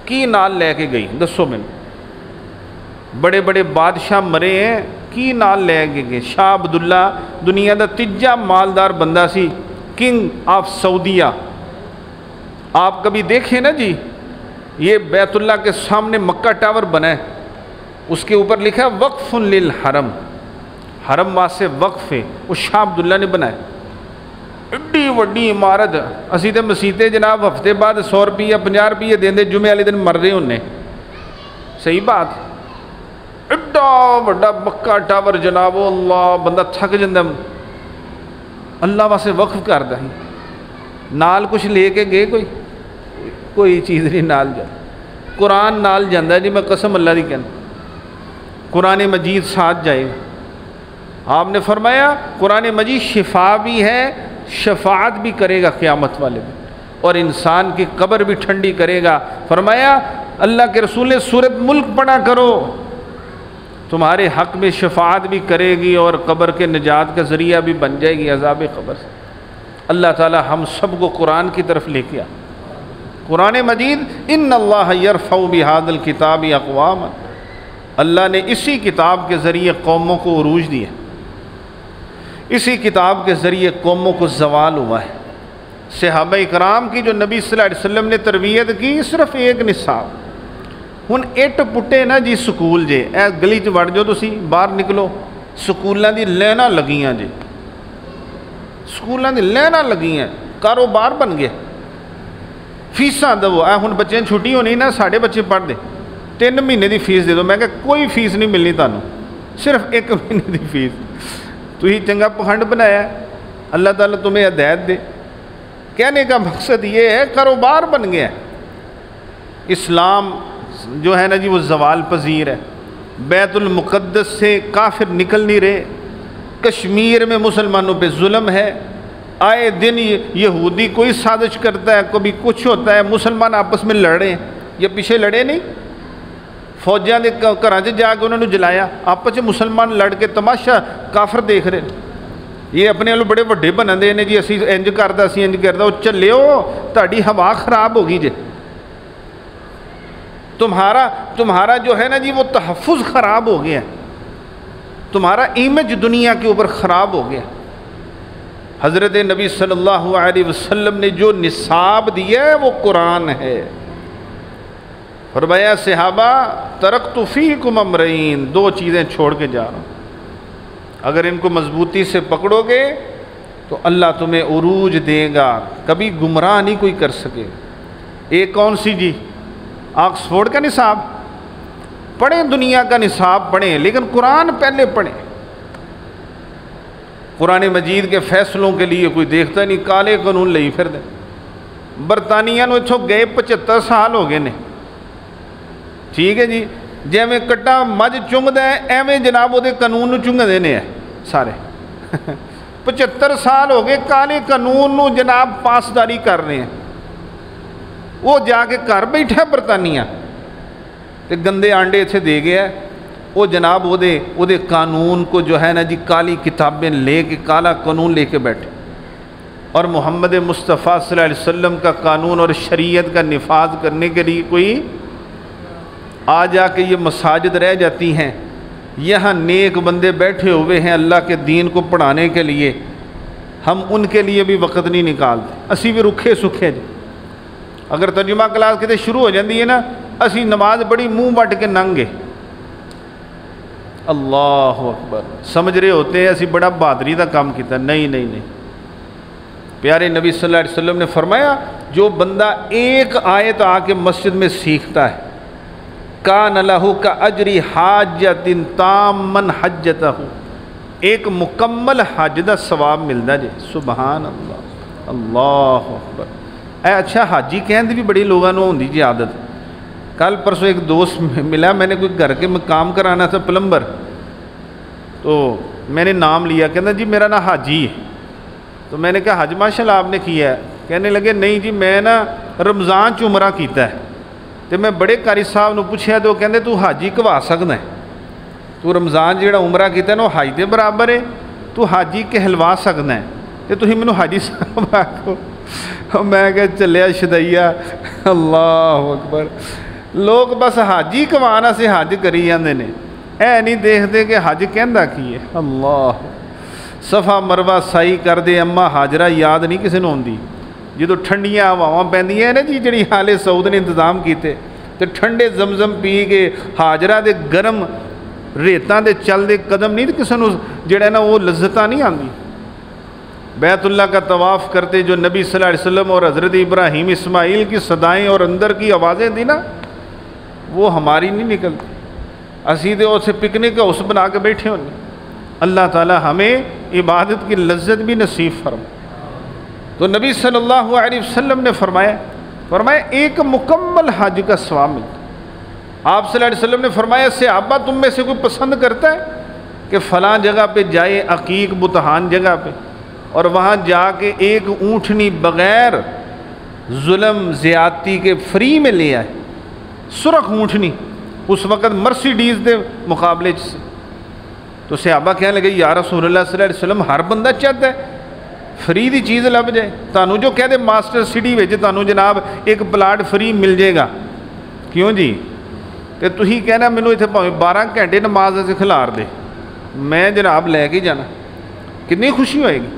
[SPEAKER 1] की नाल लेके गई, दसो मैनू। बड़े बड़े बादशाह मरे हैं, की नाल लेके गए। शाह अब्दुल्ला दुनिया का तीजा मालदार बंदा सी, किंग ऑफ सऊदिया। आप कभी देखें ना जी, ये बैतुल्ला के सामने मक्का टावर बना है, उसके ऊपर लिखा है वक्फ़ुन लिल हरम, हरम वास्ते वक्फ है, वो शाह अब्दुल्ला ने बनाया। एड्डी वड्डी इमारत। असी तो मसीते जनाब हफ्ते बाद 100 रुपये 50 रुपये देंदे, जुमे वाले दिन मर रहे होने। सही बात, एड्डा वड्डा मक्का टावर जनाब, अल्लाह बंदा थक जाता। अल्लाह वास्ते वक्फ करता है। नाल कुछ लेके गए, कोई चीज़ नहीं नाल जा। कुरान नाल जाता जी, मैं कसम अल्लाह की कहना, कुरान मजीद साथ जाएगा। आपने फरमाया कुरान मजीद शिफा भी है, शफाअत भी करेगा क़यामत वाले दिन, और इंसान की कब्र भी ठंडी करेगा। फरमाया अल्लाह के रसूल ने सूरत मुल्क पढ़ा करो, तुम्हारे हक़ में शफाअत भी करेगी और कब्र के निजात का ज़रिया भी बन जाएगी अज़ाब कब्र से। अल्लाह ताला हम सब को कुरान की तरफ लेके आ। कुरान मजीद, इन्नल्लाह यरफ़उ बिहादिल किताबि अक़वाम, अल्लाह ने इसी किताब के ज़रिए कौमों को उरूज दिया, इसी किताब के ज़रिए कौमों को ज़वाल हुआ है। सहाबा इकराम की जो नबी सल्लल्लाहु अलैहि वसल्लम ने तरबियत की, सिर्फ एक निसाब। हुण इट पुट्टे ना जी स्कूल जे, ए गली च वड़ जाओ तुसी, बाहर निकलो, स्कूलों की लैना लगियां जे, स्कूलों की लैना लगियां, कारोबार बन गया। फीसा दवो, ए हुण बच्चों छुट्टी होनी ना, साढ़े बच्चे पढ़ते, 3 महीने की फीस दे दो। मैं कहा कोई फीस नहीं मिलनी तुहानू, सिर्फ 1 महीने की फीस। तुही चंगा पखंड बनाया, अल्लाह ताला तुम्हें हिदायत दे। कहने का मकसद ये है, कारोबार बन गया। इस्लाम जो है ना जी वो ज़वाल पजीर है। बैतुल मुक़द्दस से काफिर निकल नहीं रहे, कश्मीर में मुसलमानों पे जुल्म है, आए दिन यहूदी कोई साजिश करता है, कभी कुछ होता है, मुसलमान आपस में लड़े। ये पीछे लड़े नहीं, फौजां के घर च जाके उन्होंने जलाया, आपस में मुसलमान लड़ के तमाशा काफिर देख रहे। ये अपने वालों बड़े वड्डे बनते हैं जी, असी इंज करदा असी इंज करदा, वो चलियो ताड़ी हवा खराब होगी जे, तुम्हारा जो है ना जी वो तहफ़्फ़ुज़ ख़राब हो गया, तुम्हारा इमेज दुनिया के ऊपर ख़राब हो गया। हज़रत नबी सल्लल्लाहु अलैहि वसल्लम ने जो निसाब दिया है वो कुरान है। फरमाया सहाबा तरक्तु फ़ीकुम अमरैन, 2 चीज़ें छोड़ के जा रहा हूँ, अगर इनको मजबूती से पकड़ोगे तो अल्लाह तुम्हें उरूज देगा, कभी गुमराह नहीं कोई कर सके। एक कौन सी जी? ऑक्सफोर्ड का निसाब पढ़ें, दुनिया का निसाब पढ़ें, लेकिन कुरान पहले पढ़ें। कुरान मजीद के फैसलों के लिए कोई देखता नहीं, काले कानून ले फिर दे। बरतानिया नूं इत्थों गए 75 साल हो गए ने, ठीक है जी। जिवें कट्टा मझ चुंघदा है, एवें जनाब वो कानून नूं चुंघदे ने सारे 75 साल हो गए काले कानून नूं जनाब पासदारी कर रहे हैं। वो जाके घर बैठा बरतानिया ते गंदे आंडे इत्थे दे गया, वो जनाब वो कानून को जो है ना जी काली किताबें लेके, काला कानून लेके बैठे। और मोहम्मद मुस्तफ़ा सल्लल्लाहु अलैहि वसल्लम का कानून और शरीयत का निफाज करने के लिए कोई आ जाके ये मसाजिद रह जाती हैं, यहाँ नेक बंदे बैठे हुए हैं अल्लाह के दीन को पढ़ाने के लिए, हम उनके लिए भी वक़्त नहीं निकालते। असी भी रुखे सुखे जी, अगर तर्जुमा क्लास कितने शुरू हो जाती है ना, असी नमाज बड़ी मुँह वट के नंगे, अल्लाह अकबर समझ रहे होते हैं असी बड़ा बहादरी का काम किया। नहीं नहीं नहीं, प्यारे नबी सल्लल्लाहु अलैहि वसल्लम ने फरमाया जो बंदा एक आयत आके मस्जिद में सीखता है, कान लहू का अजरी हाजतिन तामन हज्जतहू, एक मुकम्मल हज का सवाब मिलता जी। सुबहान अल्लाह, अल्लाह अकबर। अच्छा हाजी कहने भी बड़ी लोगों को होंगी जी आदत। कल परसों एक दोस्त मिला, मैंने कोई घर के में काम कराना था, प्लम्बर, तो मैंने नाम लिया, कहना जी मेरा ना हाजी है। तो मैंने कहा हज माशाल्लाह आपने किया है? कहने लगे नहीं जी मैं ना रमज़ान च उमरा किया है। तो मैं बड़े कारी साहब ने पूछा तो कहते तू हाजी कहवा सकदा है, तू रमज़ान जो उमरा किया ना हज के बराबर है, तू हाजी कहलवा सकदा है, तो तुसीं मैनूं हाजी साहब आखो। मैं क्या चलिया शदैया, अल्लाह अकबर। लोग बस हाजी कमाना से हज करी जाते हैं, ऐ नहीं देखते कि हज कहंदा की है। अल्लाह, सफ़ा मरवा साई करते अम्मा हाजरा याद नहीं किसी को आती, जो ठंडिया हवावां पैंदियां ना जी, जी हाले सऊद ने इंतजाम किए, तो ठंडे जमजम पी के हाजरा के गर्म रेतों के चलते कदम नहीं, तो किसी को जोड़ा ना वो लज्जत नहीं आती। बैतुल्ला का तवाफ़ करते जो नबी सल्लल्लाहु अलैहि वसल्लम और हज़रत इब्राहीम इस्माइल की सदाएँ और अंदर की आवाज़ें थी ना, वो हमारी नहीं निकलती। असी तो उसे पिकनिक हाउस बना के बैठे होने। अल्लाह ताला हमें इबादत की लज्जत भी नसीब फरमा। तो नबी सल्लल्लाहु अलैहि वसल्लम ने फरमाया एक मुकम्मल हज का सवाब मिलता। आप सल्लल्लाहु अलैहि वसल्लम ने फरमाया सहाबा तुम में से कोई पसंद करता है कि फ़लाँ जगह पे जाए, अकीक बुतहान जगह पे, और वहाँ जाके एक ऊँटनी बग़ैर जुल्म ज़्यादती के फ्री में ले आए, सुरख ऊँटनी, उस वक़्त मर्सिडीज़ के मुकाबले से। तो सहाबा कहने लगे या रसूलल्लाह सल्लल्लाहु अलैहि वसल्लम हर बंदा चाहता है फ्री की चीज़ लभ जाए, तानू जो कहते मास्टर सिटी में तानू जनाब एक प्लाट फ्री मिल जाएगा, क्यों जी? तो तुसीं कहना मैनू इत्थे भावें 12 घंटे नमाज असीं खिलार दे, मैं जनाब लैके जाना, कितनी खुशी होएगी।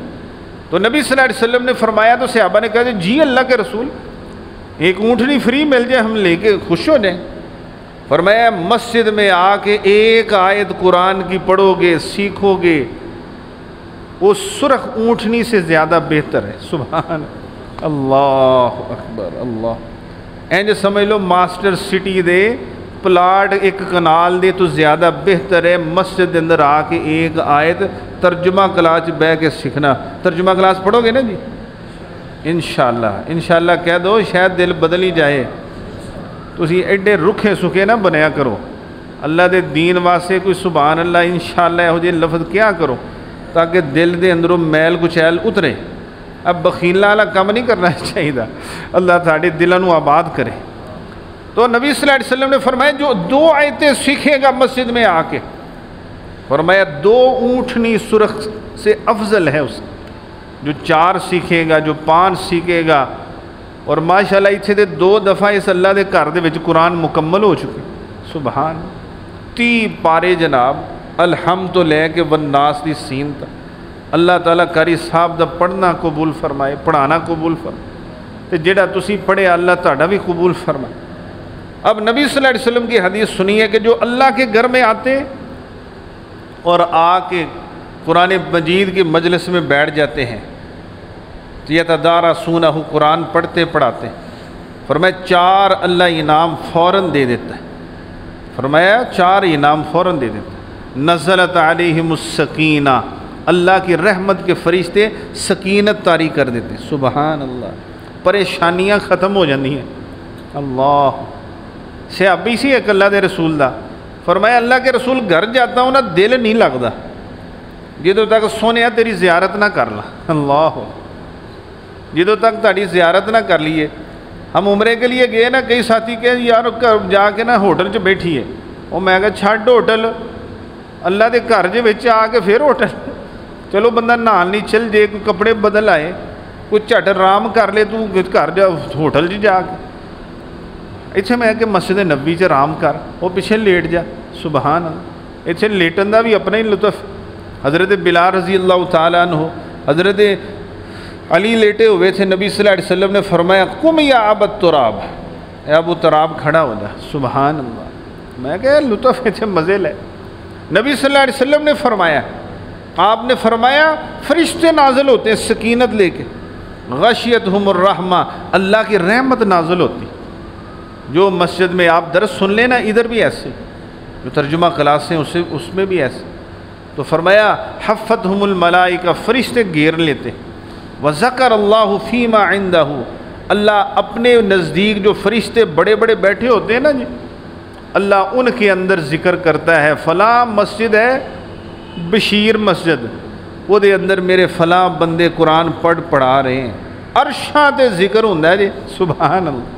[SPEAKER 1] तो नबी सल्लल्लाहु अलैहि वसल्लम ने फरमाया तो सहाबा ने कहा जी अल्लाह के रसूल, एक ऊँटनी फ्री मिल जाए हम लेके खुश हो जाएं। फरमाया मस्जिद में आके एक आयत कुरान की पढ़ोगे, सीखोगे, वो सुरख ऊँटनी से ज़्यादा बेहतर है। सुभान अल्लाह अकबर अल्लाह। इंज समझ लो मास्टर सिटी दे प्लाट एक कनाल दे तो ज़्यादा बेहतर है मस्जिद के अंदर आके एक आयत तर्जुमा क्लास बह के सीखना। तर्जुमा क्लास पढ़ोगे ना जी, इंशाअल्लाह इंशाअल्लाह कह दो, शायद दिल बदल ही जाए। तुसी एडे रुखे सुखे ना बनया करो, अल्लाह दे दीन वास्ते कोई सुभान अल्लाह इंशाअल्लाह यहो जिहे लफ्ज़ क्या करो ताकि दिल दे अंदरों मैल कुचैल उतरे। अब बखीला वाला काम नहीं करना चाहिए। अल्लाह साडे दिलों नूं आबाद करे। तो नबी सल्लल्लाहु अलैहि वसल्लम ने फरमाया जो 2 आयतें सीखेगा मस्जिद में आके, फरमाया 2 ऊँटनी सुरख से अफजल है उस जो 4 सीखेगा, जो 5 सीखेगा। और माशाअल्लाह इत्थे ते 2 दफ़ा इस अल्लाह के घर दे विच कुरान मुकम्मल हो चुके। सुभान 30 पारे जनाब, अलहम्द तो लैके वन्नास दी सीन तक। अल्लाह ताला कारी साहब दा पढ़ना कबूल फरमाए, पढ़ाना कबूल फरमाए, तो जेड़ा तुसी पढ़े अल्लाह तुहाडा भी कबूल फरमाए। अब नबी सल्लल्लाहु अलैहि वसल्लम की हदीस सुनिए कि जो अल्लाह के घर में आते और आके कुरान मजीद की मजलिस में बैठ जाते हैं तो यतदारसूनहु, कुरान पढ़ते पढ़ाते, फरमाया 4 अल्लाह इनाम फ़ौरन दे देता है। फरमाया 4 इनाम फ़ौरन दे देता है। नज़लत अलैहिमुस सकीना, अल्लाह की रहमत के फरिश्ते सकीनत तारी कर देते। सुबहान अल्लाह, परेशानियाँ ख़त्म हो जाती हैं। अल्लाह सहाबी सी एक अल्लाह के रसूल का, फरमाया अल्लाह के रसूल घर जाता हूँ ना दिल नहीं लगता जो तक सोने तेरी ज़ियारत ना कर ला। अल्लाह जो तक ताड़ी ज़ियारत ना कर लीए। हम उमरे के लिए गए ना, कई साथी कहे यार घर जाके ना होटल च बैठिए, वो मैं कहा छड्ड होटल, अल्लाह के घर च आके फिर होटल। चलो बंदा नहाल नहीं चल जे, कोई कपड़े बदल आए, कोई झट आराम कर ले, तू घर जा होटल च जाके। इत्थे मैं कि मस्जिद नबी च आराम कर, वो पिछे लेट जा। सुबहान अल्लाह, इत्थे लेटन का भी अपना ही लुत्फ। हज़रत बिलाल रज़ी अल्लाह तआला अन्हु, हज़रत अली लेटे हुए थे, नबी सल्लल्लाहु अलैहि वसल्लम ने फरमाया कुम या अबू तुराब, अबू तुराब खड़ा हो जा। सुबहान अल्लाह, मैं क्या लुत्फ इत्थे मज़े ले। नबी सल्लल्लाहु अलैहि वसल्लम ने फरमाया, आपने फरमाया फरिश्ते नाज़िल होते हैं सकीनत लेके, गशियतहुमुर रहमा, अल्लाह की रहमत नाज़िल होती। जो मस्जिद में आप दर्स सुन लेना, इधर भी ऐसे, जो तर्जुमा क्लास हैं उसमें भी ऐसे। तो फरमाया हफ़्फ़तहुमुल मलाइका, फरिश्ते घेर लेते। व ज़कर अल्लाहु फ़ीमा इंदहु, अल्लाह अपने नज़दीक जो फरिश्ते बड़े बड़े बैठे होते हैं ना जी, अल्लाह उनके अंदर ज़िक्र करता है। फ़लाँ मस्जिद है बशीर मस्जिद, वो दे अंदर मेरे फ़लाँ बंदे कुरान पढ़ा रहे हैं। अरशां ते ज़िक्र होंदा है जी। सुभान अल्लाह,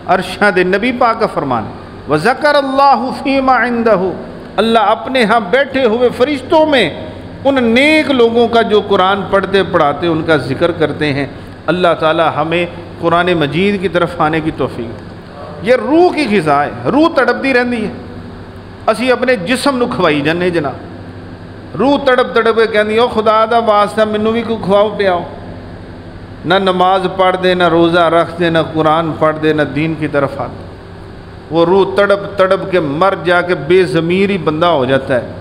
[SPEAKER 1] अरशां दे नबी पाक का फरमान। व ज़कर अल्लाहु फ़ीमा इंदहु, अल्लाह अपने यहाँ बैठे हुए फरिश्तों में उन नेक लोगों का जो कुरान पढ़ते पढ़ाते उनका ज़िक्र करते हैं। अल्लाह ताला हमें कुरान मजीद की तरफ आने की तौफीक। ये रूह की ग़िज़ा है, रूह तड़पती रहती है। असी अपने जिस्म नूं खवाई जाने जनाब, रूह तड़प तड़प के कहती ओ खुदा दा वास्ता मैनू भी कोई खवाओ पियाओ। ना नमाज पढ़ते, ना रोज़ा रखते, ना कुरान पढ़ते, ना दीन की तरफ आते। वो रूह तड़प तड़प के मर जाके बेज़मीर ही बंदा हो जाता है,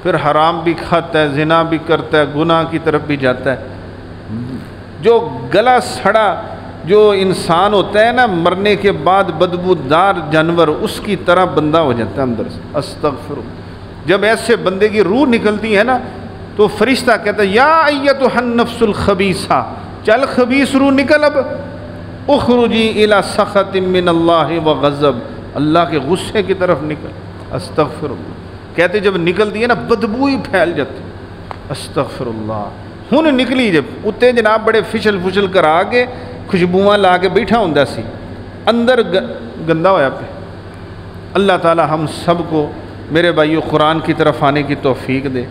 [SPEAKER 1] फिर हराम भी खाता है, ज़िना भी करता है, गुनाह की तरफ भी जाता है। जो गला सड़ा जो इंसान होता है ना, मरने के बाद बदबूदार जानवर, उसकी तरह बंदा हो जाता है अंदर से। अस्तग़फिरुल्लाह। जब ऐसे बंदे की रूह निकलती है ना, तो फरिश्ता कहता है या अय्यतुहन नफ्सुल खबीसा, चल खबीस रूह निकल, अब उखरुजी इला सख़तिम मिनल्लाहि व गज़ब, अल्लाह के गुस्से की तरफ निकल। अस्तग़फिरुल्लाह। कहते जब निकलती है ना बदबू ही फैल जाती। अस्तग़फिरुल्लाह। हुन निकली जब उत्ते जनाब बड़े फिसल फुसल करा के खुशबुआं ला के बैठा हुंदा सी, अंदर गंदा होया पे। अल्लाह ताला हम सब को मेरे भाइयों कुरान की तरफ आने की तौफीक दे।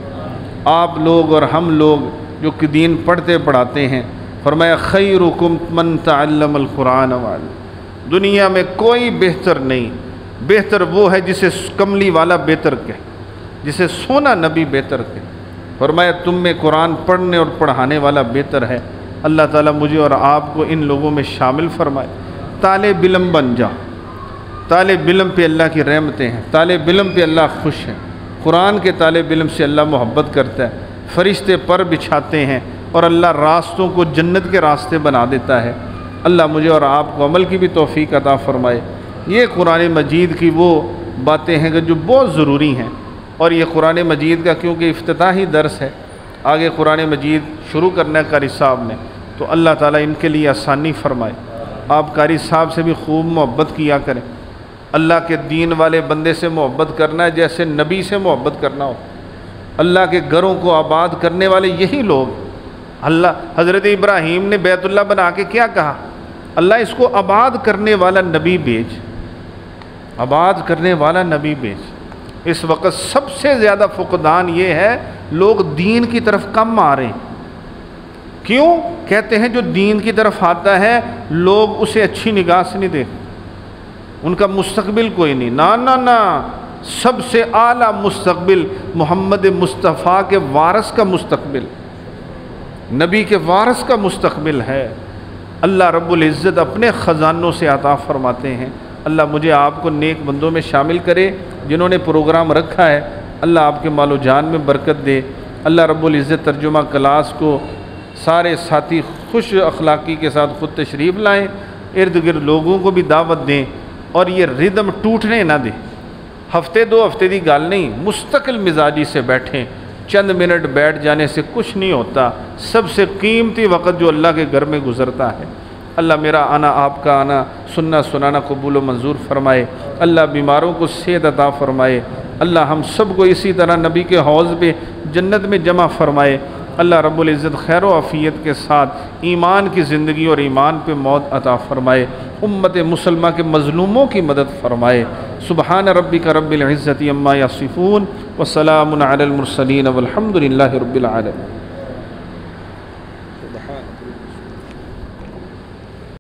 [SPEAKER 1] आप लोग और हम लोग जो कि दीन पढ़ते पढ़ाते हैं, फरमाया खैरुकुम मन तअल्लमल कुरान वाल, दुनिया में कोई बेहतर नहीं, बेहतर वो है जिसे कमली वाला बेहतर कहे, जिसे सोना नबी बेहतर कहे। फरमाया तुम में कुरान पढ़ने और पढ़ाने वाला बेहतर है। अल्लाह ताला मुझे और आपको इन लोगों में शामिल फरमाए। तालिब इल्म बन जा। तालिब इल्म पे अल्लाह की रहमतें हैं, तालिब इल्म पे अल्लाह खुश है। कुरान के तालिब इल्म से अल्लाह मोहब्बत करता है, फरिश्ते पर बिछाते हैं और अल्लाह रास्तों को जन्नत के रास्ते बना देता है। अल्लाह मुझे और आपको अमल की भी तौफीक अता फ़रमाए। ये कुरान मजीद की वो बातें हैं कि जो बहुत ज़रूरी हैं, और ये कुरान मजीद का क्योंकि इफ्तिताही दर्स है, आगे कुरान मजीद शुरू करना है कारी साहब ने, तो अल्लाह ताला इनके लिए आसानी फ़रमाए। आप कारी साहब से भी खूब मोहब्बत किया करें। अल्लाह के दीन वाले बंदे से मोहब्बत करना है जैसे नबी से मोहब्बत करना हो। अल्लाह के घरों को आबाद करने वाले यही लोग। अल्लाह हज़रत इब्राहीम ने बैतुल्लाह बना के क्या कहा? अल्लाह इसको आबाद करने वाला नबी भेज, आबाद करने वाला नबी भेज। इस वक्त सबसे ज़्यादा फुकदान ये है, लोग दीन की तरफ कम आ रहे हैं। क्यों? कहते हैं जो दीन की तरफ आता है लोग उसे अच्छी निगाह से नहीं देखते, उनका मुस्तकबिल कोई नहीं। ना ना ना, सबसे आला मुस्तकबिल मोहम्मद मुस्तफ़ा के वारस का मुस्तकबिल, नबी के वारस का मुस्तकबिल है। अल्लाह रब्बुल इज़्ज़त अपने ख़जानों से अता फ़रमाते हैं। अल्लाह मुझे आपको नेक बंदों में शामिल करे जिन्होंने प्रोग्राम रखा है। अल्लाह आपके मालो जान में बरकत दे। अल्लाह रब्बुल इज़्ज़त तर्जुमा क्लास को सारे साथी खुश अखलाक़ी के साथ ख़ुद तशरीफ़ लाएँ, इर्द गिर्द लोगों को भी दावत दें, और ये रिदम टूटने ना दें। हफ्ते दो हफ्ते की गल नहीं, मुस्तकिल मिजाजी से बैठें। चंद मिनट बैठ जाने से कुछ नहीं होता। सबसे कीमती वक़्त जो अल्लाह के घर में गुज़रता है। अल्लाह मेरा आना आपका आना सुनना सुनाना कबूल व मंजूर फरमाए। अल्लाह बीमारों को सेहत अता फरमाए। अल्लाह हम सब को इसी तरह नबी के हौज़ पे जन्नत में जमा फरमाए। अल्लाह रब्बुल इज़्ज़त खैर व आफ़ियत के साथ ईमान की ज़िंदगी और ईमान पे मौत अता फ़रमाए। उम्मत मुसलमा के मज़लूमों की मदद फ़रमाए। सुबहान रब्बिका रब्बिल इज़्ज़ति अम्मा यसिफ़ून व सलामुन अलल मुरसलीन वल्हम्दुलिल्लाहि रब्बिल आलमीन।